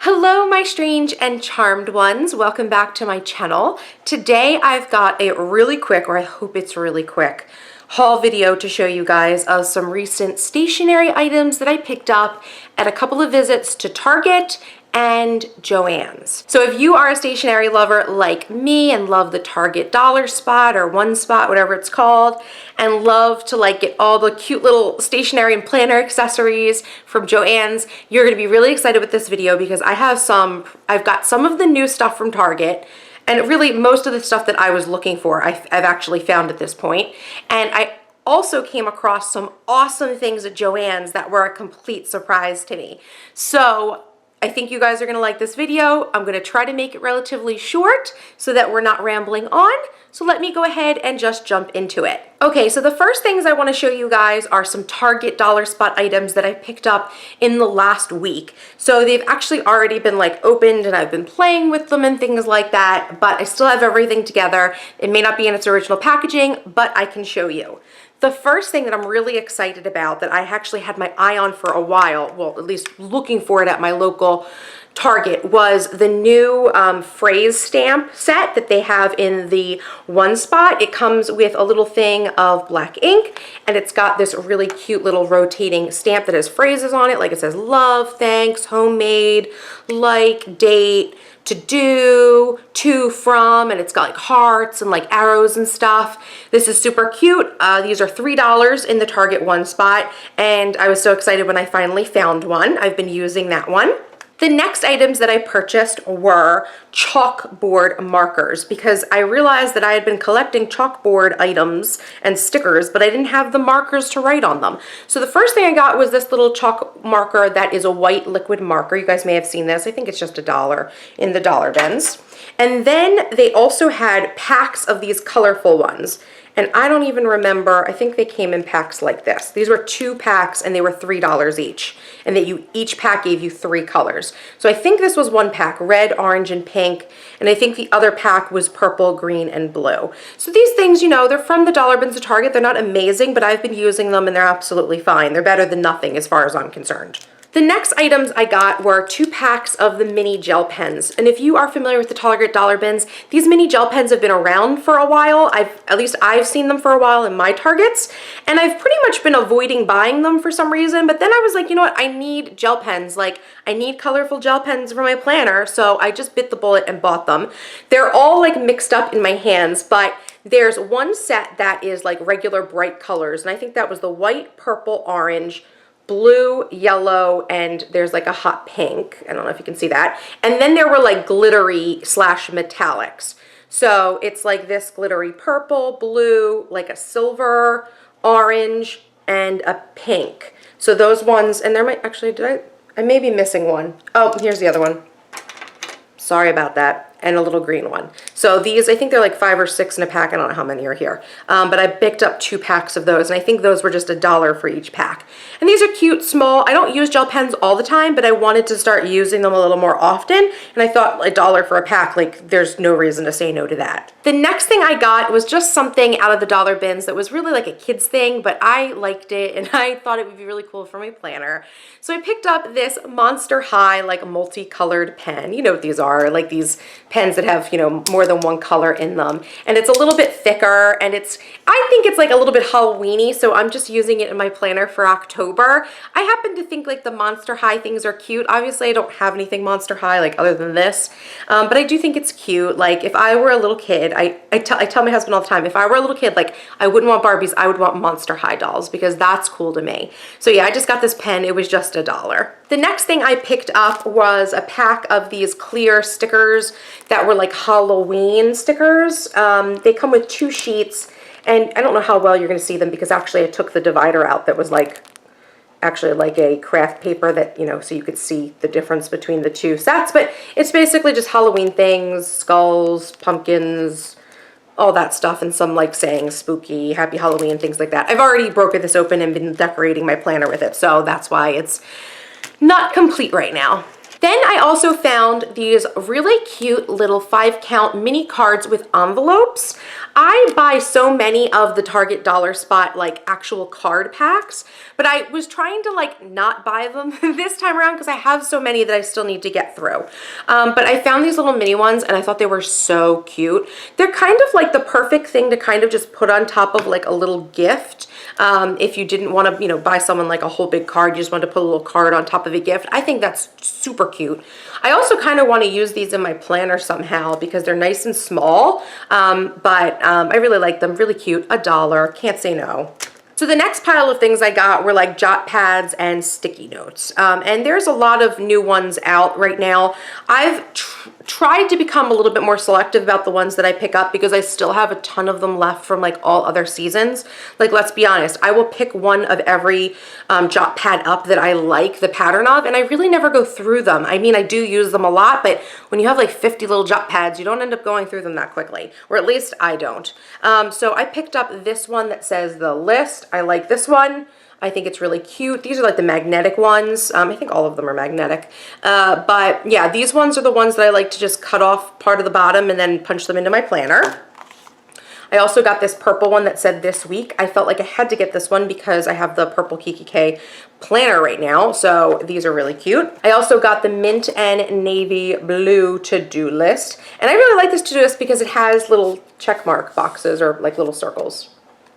Hello, my strange and charmed ones. Welcome back to my channel. Today I've got a really quick, or I hope it's really quick, haul video to show you guys of some recent stationery items that I picked up at a couple of visits to Target and JoAnn's. So if you are a stationery lover like me and love the Target dollar spot or one spot, whatever it's called, and love to like get all the cute little stationery and planner accessories from JoAnn's, you're gonna be really excited with this video because I've got some of the new stuff from Target, and really most of the stuff that I was looking for, I've actually found at this point. And I also came across some awesome things at JoAnn's that were a complete surprise to me. So I think you guys are gonna like this video. I'm gonna try to make it relatively short so that we're not rambling on. So let me go ahead and just jump into it. Okay, so the first things I wanna show you guys are some Target dollar spot items that I picked up in the last week. So they've actually already been like opened and I've been playing with them and things like that, but I still have everything together. It may not be in its original packaging, but I can show you. The first thing that I'm really excited about that I actually had my eye on for a while, well, at least looking for it at my local Target, was the new phrase stamp set that they have in the one spot. It comes with a little thing of black ink, and it's got this really cute little rotating stamp that has phrases on it, like it says love, thanks, homemade, like, date, to do, to, from, and it's got like hearts and like arrows and stuff. This is super cute. These are $3 in the Target one spot, and I was so excited when I finally found one. I've been using that one. The next items that I purchased were chalkboard markers because I realized that I had been collecting chalkboard items and stickers, but I didn't have the markers to write on them. So the first thing I got was this little chalk marker that is a white liquid marker. You guys may have seen this. I think it's just $1 in the dollar bins. And then they also had packs of these colorful ones. And I don't even remember, I think they came in packs like this. These were 2 packs and they were $3 each. And that each pack gave you 3 colors. So I think this was one pack, red, orange, and pink. And I think the other pack was purple, green, and blue. So these things, you know, they're from the dollar bins of Target. They're not amazing, but I've been using them and they're absolutely fine. They're better than nothing as far as I'm concerned. The next items I got were 2 packs of the mini gel pens. And if you are familiar with the Target dollar bins, these mini gel pens have been around for a while. At least I've seen them for a while in my Targets. And I've pretty much been avoiding buying them for some reason. But then I was like, you know what? I need gel pens. Like, I need colorful gel pens for my planner. So I just bit the bullet and bought them. They're all like mixed up in my hands, but there's one set that is like regular bright colors. And I think that was the white, purple, orange, blue, yellow, and there's like a hot pink. I don't know if you can see that. And then there were like glittery / metallics. So it's like this glittery purple, blue, like a silver, orange, and a pink. So those ones, and there might actually, I may be missing one. Oh, here's the other one. Sorry about that. And a little green one. So these, I think they're like 5 or 6 in a pack. I don't know how many are here. But I picked up 2 packs of those, and I think those were just $1 for each pack. And these are cute, small. I don't use gel pens all the time, but I wanted to start using them a little more often. And I thought $1 for a pack, like there's no reason to say no to that. The next thing I got was just something out of the dollar bins that was really like a kid's thing, but I liked it and I thought it would be really cool for my planner. So I picked up this Monster High like multicolored pen. You know what these are, like these pens that have, you know, more than one color in them. And it's a little bit thicker, and I think it's like a little bit Halloween-y, so I'm just using it in my planner for October. I happen to think like the Monster High things are cute. Obviously I don't have anything Monster High like other than this, but I do think it's cute. Like if I were a little kid, I tell my husband all the time, if I were a little kid, like I wouldn't want Barbies, I would want Monster High dolls because that's cool to me. So yeah, I just got this pen. It was just $1. The next thing I picked up was a pack of these clear stickers that were like Halloween stickers. They come with 2 sheets, and I don't know how well you're going to see them because actually I took the divider out that was like actually like a craft paper that, you know, so you could see the difference between the 2 sets. But it's basically just Halloween things, skulls, pumpkins, all that stuff, and some like saying spooky, happy Halloween, things like that. I've already broken this open and been decorating my planner with it, so that's why it's not complete right now. Then I also found these really cute little 5-count mini cards with envelopes. I buy so many of the Target Dollar Spot like actual card packs, but I was trying to like not buy them this time around because I have so many that I still need to get through. But I found these little mini ones and I thought they were so cute. They're kind of like the perfect thing to kind of just put on top of like a little gift. If you didn't want to, you know, buy someone like a whole big card, you just wanted to put a little card on top of a gift. I think that's super cute. I also kind of want to use these in my planner somehow because they're nice and small, but I really like them. Really cute. $1. Can't say no. So the next pile of things I got were like jot pads and sticky notes. And there's a lot of new ones out right now. I've tried to become a little bit more selective about the ones that I pick up because I still have a ton of them left from like all other seasons. Like, let's be honest, I will pick one of every jot pad up that I like the pattern of, and I really never go through them. I mean, I do use them a lot, but when you have like 50 little jot pads, you don't end up going through them that quickly, or at least I don't. So I picked up this one that says the list. I like this one. I think it's really cute. These are like the magnetic ones. I think all of them are magnetic. But yeah, these ones are the ones that I like to just cut off part of the bottom and then punch them into my planner. I also got this purple one that said this week. I felt like I had to get this one because I have the purple Kikki planner right now. So these are really cute. I also got the mint and navy blue to-do list. And I really like this to-do list because it has little check mark boxes or like little circles.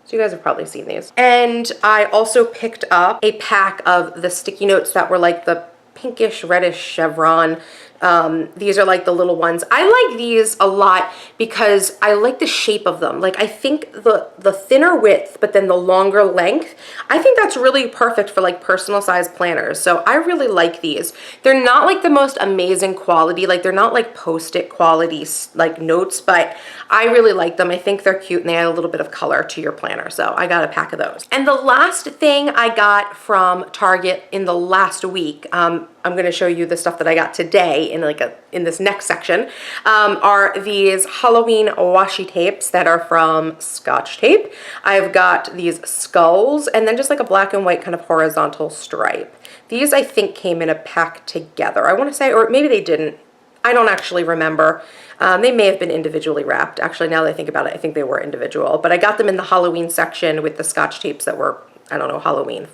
So you guys have probably seen these. And I also picked up a pack of the sticky notes that were like the pinkish reddish chevron. These are like the little ones. I like these a lot because I like the shape of them. Like, I think the thinner width, but then the longer length, I think that's really perfect for like personal size planners. So I really like these. They're not like the most amazing quality. Like, they're not like Post-it quality like notes, but I really like them. I think they're cute and they add a little bit of color to your planner. So I got a pack of those. And the last thing I got from Target in the last week, I'm going to show you the stuff that I got today in this next section, are these Halloween washi tapes that are from Scotch Tape. I've got these skulls and then just like a black and white kind of horizontal stripe. These I think came in a pack together. I want to say, or maybe they didn't. I don't actually remember. They may have been individually wrapped. Actually, now that I think about it, I think they were individual. But I got them in the Halloween section with the Scotch tapes that were, I don't know, Halloween.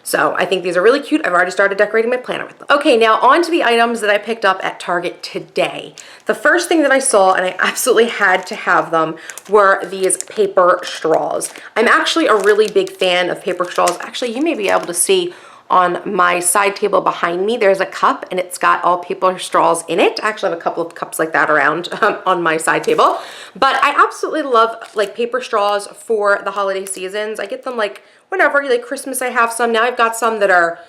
So I think these are really cute. I've already started decorating my planner with them. Okay, now on to the items that I picked up at Target today. The first thing that I saw, and I absolutely had to have them, were these paper straws. I'm actually a really big fan of paper straws. Actually, you may be able to see on my side table behind me, there's a cup and it's got all paper straws in it. I actually have a couple of cups like that around on my side table. But I absolutely love like paper straws for the holiday seasons. I get them like whenever, like Christmas I have some. Now I've got some that are,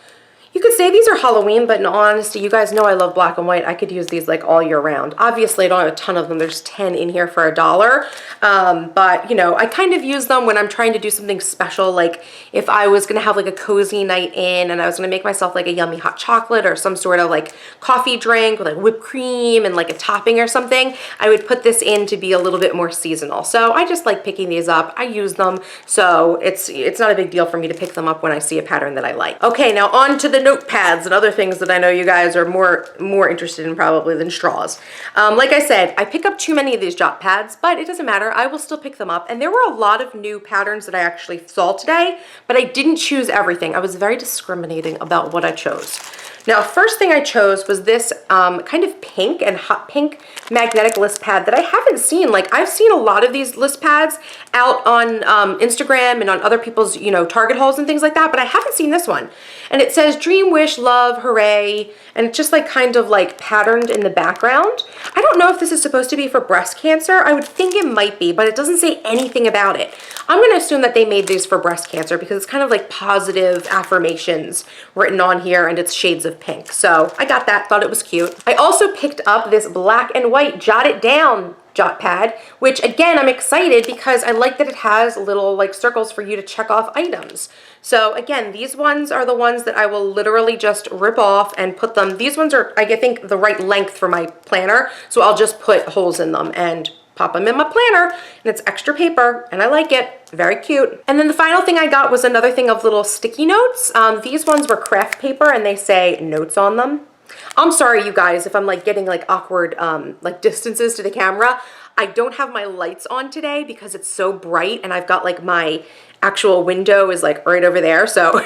you could say these are Halloween, but in all honesty, you guys know I love black and white. I could use these like all year round. Obviously, I don't have a ton of them. There's 10 in here for $1. But, you know, I kind of use them when I'm trying to do something special. Like if I was going to have like a cozy night in and I was going to make myself like a yummy hot chocolate or some sort of like coffee drink with like whipped cream and like a topping or something, I would put this in to be a little bit more seasonal. So I just like picking these up. I use them. So it's not a big deal for me to pick them up when I see a pattern that I like. Okay, now on to the notepads and other things that I know you guys are more interested in probably than straws. Like I said, I pick up too many of these jot pads, but it doesn't matter. I will still pick them up. And there were a lot of new patterns that I actually saw today, but I didn't choose everything. I was very discriminating about what I chose. Now, first thing I chose was this kind of pink and hot pink magnetic list pad that I haven't seen. Like, I've seen a lot of these list pads out on Instagram and on other people's, you know, Target hauls and things like that, but I haven't seen this one. And it says dream, wish, love, hooray, and it's just like kind of like patterned in the background. I don't know if this is supposed to be for breast cancer. I would think it might be, but it doesn't say anything about it. I'm going to assume that they made these for breast cancer because it's kind of like positive affirmations written on here and it's shades of pink. So I got that, thought it was cute. I also picked up this black and white Jot It Down jot pad, which again, I'm excited because I like that it has little like circles for you to check off items. So again, these ones are the ones that I will literally just rip off and put them. These ones are, I think, the right length for my planner. So I'll just put holes in them and pop them in my planner, and it's extra paper and I like it. Very cute. And then the final thing I got was another thing of little sticky notes. These ones were craft paper and they say notes on them. I'm sorry, you guys, if I'm like getting like awkward like distances to the camera. I don't have my lights on today because it's so bright, and I've got like my actual window is like right over there. So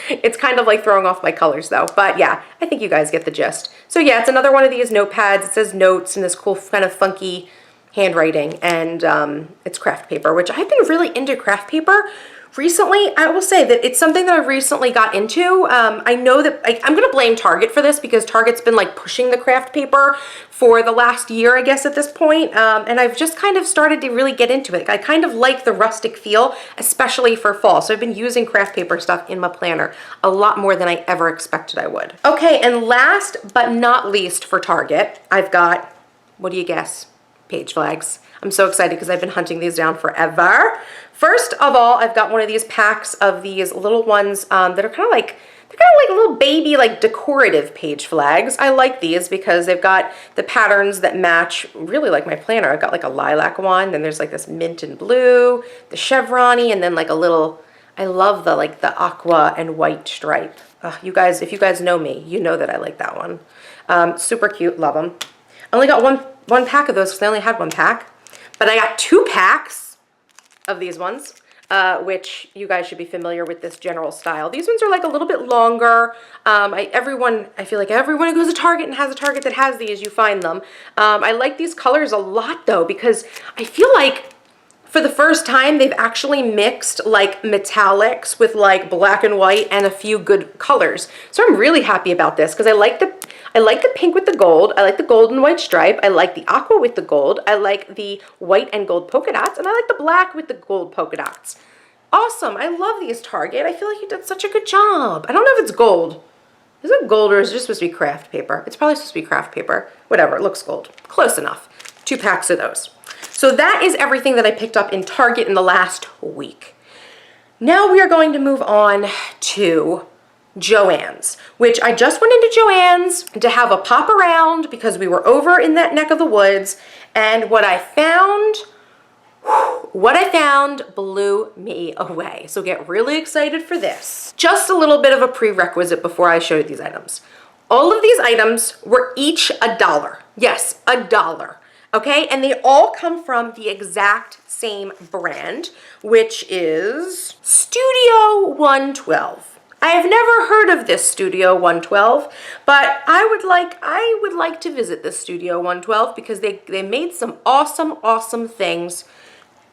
it's kind of like throwing off my colors though. But yeah, I think you guys get the gist. So yeah, it's another one of these notepads. It says notes in this cool kind of funky handwriting, and it's craft paper, which I've been really into craft paper recently. I will say that it's something that I've recently got into. I know that I'm going to blame Target for this because Target's been like pushing the craft paper for the last year, I guess, at this point. And I've just kind of started to really get into it. I kind of like the rustic feel, especially for fall. So I've been using craft paper stuff in my planner a lot more than I ever expected I would. Okay, and last but not least for Target, I've got, what do you guess? Page flags. I'm so excited because I've been hunting these down forever. First of all, I've got one of these packs of these little ones that are kind of like, they're kind of like little baby, like decorative page flags. I like these because they've got the patterns that match really like my planner. I've got like a lilac one, then there's like this mint and blue, the chevron-y, and then like a little, I love the like the aqua and white stripe. You guys, if you guys know me, you know that I like that one. Super cute, love them. I only got one pack of those because I only had one pack, but I got 2 packs of these ones, which you guys should be familiar with this general style. These ones are like a little bit longer. I feel like everyone who goes to Target and has a Target that has these, you find them. I like these colors a lot though, because I feel like for the first time, they've actually mixed like metallics with like black and white and a few good colors. So I'm really happy about this because I like the pink with the gold. I like the gold and white stripe. I like the aqua with the gold. I like the white and gold polka dots. And I like the black with the gold polka dots. Awesome. I love these, Target. I feel like you did such a good job. I don't know if it's gold. Is it gold or is it just supposed to be craft paper? It's probably supposed to be craft paper. Whatever, it looks gold. Close enough. 2 packs of those. So that is everything that I picked up in Target in the last week. Now we are going to move on to JoAnn's, which I just went into JoAnn's to have a pop around because we were over in that neck of the woods, and what I found blew me away. So get really excited for this. Just a little bit of a prerequisite before I show you these items. All of these items were each $1. Yes, $1. Okay, and they all come from the exact same brand, which is Studio 112. I have never heard of this Studio 112, but I would like to visit this Studio 112 because they made some awesome things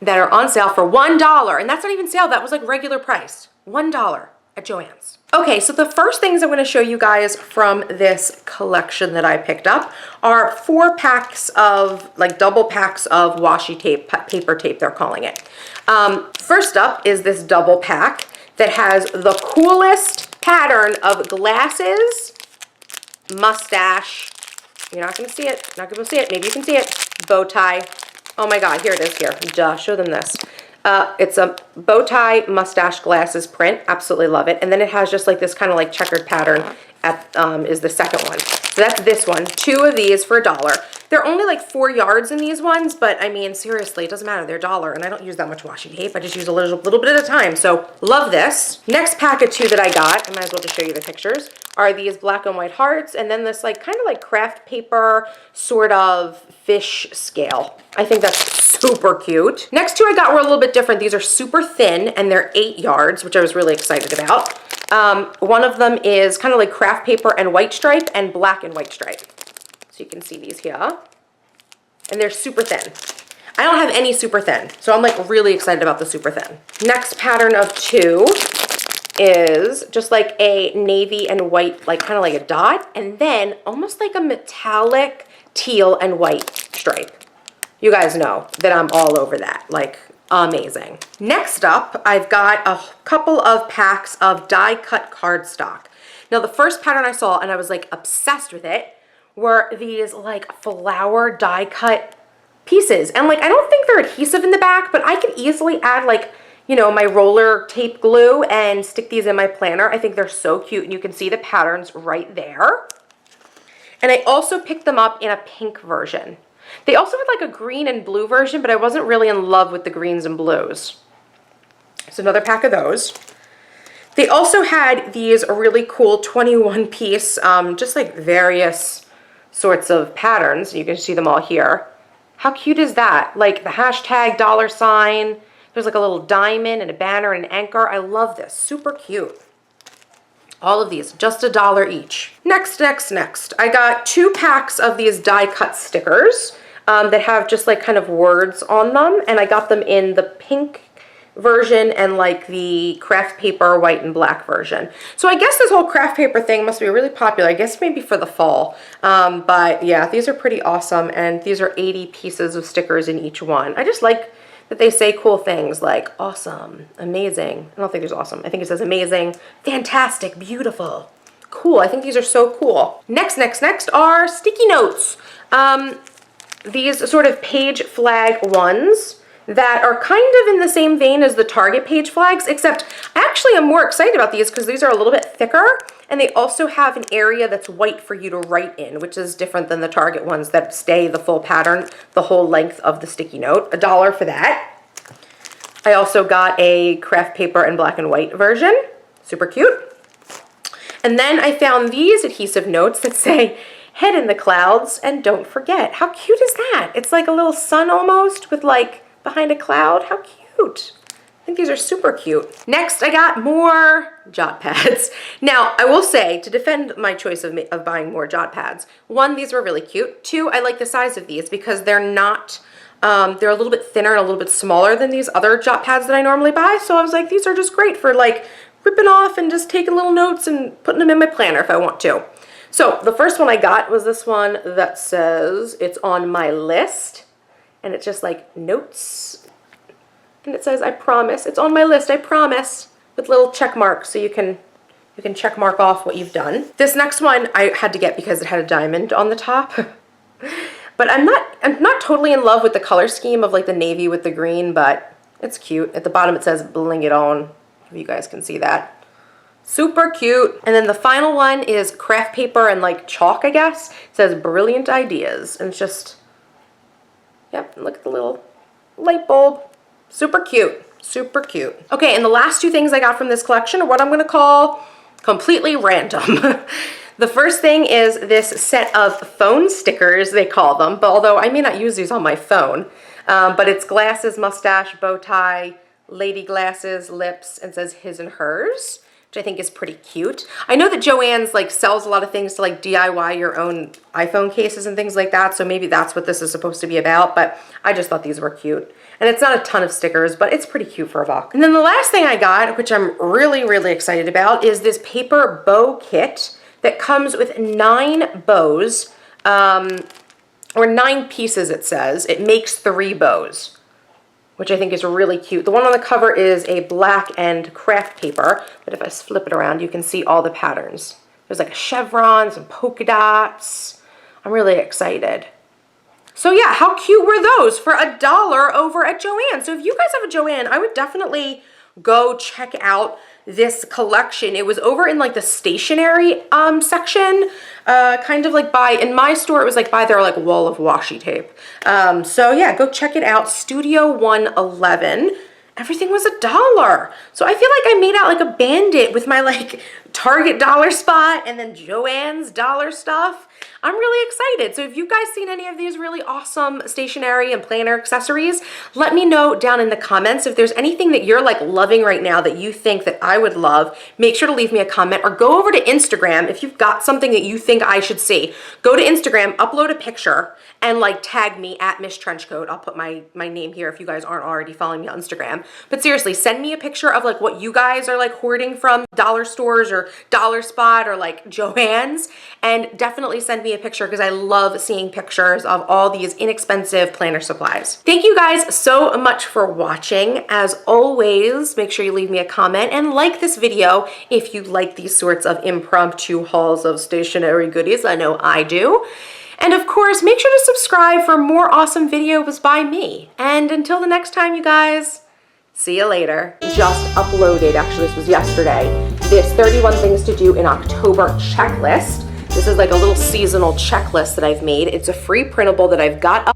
that are on sale for $1, and that's not even sale, that was like regular price. $1 at JoAnn's. Okay, so the first things I'm going to show you guys from this collection that I picked up are 4 packs of, like double packs of washi tape, paper tape they're calling it. First up is this double pack that has the coolest pattern of glasses, mustache, you're not going to see it, not going to see it, maybe you can see it, bow tie. Oh my God, here it is, here, duh, show them this. It's a bow tie, mustache, glasses print. Absolutely love it. And then it has just like this kind of like checkered pattern is the second one. So that's this one. 2 of these for $1. They're only like 4 yards in these ones, but I mean, seriously, it doesn't matter. They're $1, and I don't use that much washi tape. I just use a little bit at a time. So love this. Next pack of 2 that I got, I might as well just show you the pictures, are these black and white hearts, and then this like kind of like craft paper sort of fish scale. I think that's super cute. Next 2 I got were a little bit different. These are super thin, and they're 8 yards, which I was really excited about. One of them is kind of like craft paper and white stripe and black and white stripe. So you can see these here. And they're super thin. I don't have any super thin, so I'm like really excited about the super thin. Next pattern of 2 is just like a navy and white, like kind of like a dot, and then almost like a metallic teal and white stripe. You guys know that I'm all over that, like amazing. Next up, I've got a couple of packs of die cut cardstock. Now the first pattern I saw, and I was like obsessed with it, were these like flower die cut pieces. And like, I don't think they're adhesive in the back, but I could easily add like, you know, my roller tape glue and stick these in my planner. I think they're so cute, and you can see the patterns right there. And I also picked them up in a pink version. They also had like a green and blue version, but I wasn't really in love with the greens and blues. So another pack of those. They also had these really cool 21 piece, just like various sorts of patterns. You can see them all here. How cute is that? Like the hashtag $. There's like a little diamond and a banner and an anchor. I love this. Super cute. All of these, just $1 each. Next. I got 2 packs of these die cut stickers that have just like kind of words on them. And I got them in the pink version and like the craft paper white and black version. So I guess this whole craft paper thing must be really popular. I guess maybe for the fall. But yeah, these are pretty awesome. And these are 80 pieces of stickers in each one. I just like that they say cool things like awesome, amazing. I don't think there's awesome. I think it says amazing, fantastic, beautiful. Cool, I think these are so cool. Next are sticky notes. These sort of page flag ones that are kind of in the same vein as the Target page flags, except actually I'm more excited about these because these are a little bit thicker and they also have an area that's white for you to write in, which is different than the Target ones that stay the full pattern, the whole length of the sticky note. $1 for that. I also got a craft paper and black and white version. Super cute. And then I found these adhesive notes that say, head in the clouds and don't forget. How cute is that? It's like a little sun almost with like behind a cloud. How cute. I think these are super cute. Next, I got more jot pads. Now, I will say, to defend my choice of buying more jot pads, 1, these were really cute. 2, I like the size of these because they're not, they're a little bit thinner and a little bit smaller than these other jot pads that I normally buy. So I was like, these are just great for like ripping off and just taking little notes and putting them in my planner if I want to. So the first one I got was this one that says, it's on my list. And it's just like notes. And it says, I promise. It's on my list, I promise. With little check marks so you can check mark off what you've done. This next one I had to get because it had a diamond on the top. But I'm not totally in love with the color scheme of like the navy with the green, but it's cute. At the bottom it says bling it on, if you guys can see that. Super cute. And then the final one is craft paper and like chalk, I guess. It says brilliant ideas. And it's just, yep, look at the little light bulb. Super cute, super cute. Okay, and the last 2 things I got from this collection are what I'm gonna call completely random. The first thing is this set of phone stickers, they call them, but although I may not use these on my phone, but it's glasses, mustache, bow tie, lady glasses, lips, and says his and hers, which I think is pretty cute. I know that JoAnn's like sells a lot of things to like DIY your own iPhone cases and things like that, so maybe that's what this is supposed to be about, but I just thought these were cute. And it's not a ton of stickers, but it's pretty cute for a buck. And then the last thing I got, which I'm really, really excited about, is this paper bow kit that comes with 9 bows, or 9 pieces it says. It makes 3 bows, which I think is really cute. The one on the cover is a black and craft paper, but if I flip it around, you can see all the patterns. There's like a chevron, some polka dots. I'm really excited. So yeah, how cute were those for $1 over at JoAnn's? So if you guys have a JoAnn, I would definitely go check out this collection. It was over in like the stationery section, kind of like in my store, it was like by their like wall of washi tape. So yeah, go check it out. Studio 111. Everything was $1. So I feel like I made out like a bandit with my like Target dollar spot and then JoAnn's dollar stuff. I'm really excited. So if you guys seen any of these really awesome stationery and planner accessories, let me know down in the comments. If there's anything that you're like loving right now that you think that I would love, make sure to leave me a comment or go over to Instagram. If you've got something that you think I should see, go to Instagram, upload a picture and like tag me at Miss Trenchcoat. I'll put my name here if you guys aren't already following me on Instagram. But seriously, send me a picture of like what you guys are like hoarding from dollar stores or Dollar Spot or like JoAnn's, and definitely send me a picture because I love seeing pictures of all these inexpensive planner supplies. Thank you guys so much for watching. As always, make sure you leave me a comment and like this video if you like these sorts of impromptu hauls of stationery goodies. I know I do. And of course, make sure to subscribe for more awesome videos by me. And until the next time, you guys, see you later. Just uploaded, actually this was yesterday, this 31 things to do in October checklist. This is like a little seasonal checklist that I've made. It's a free printable that I've got up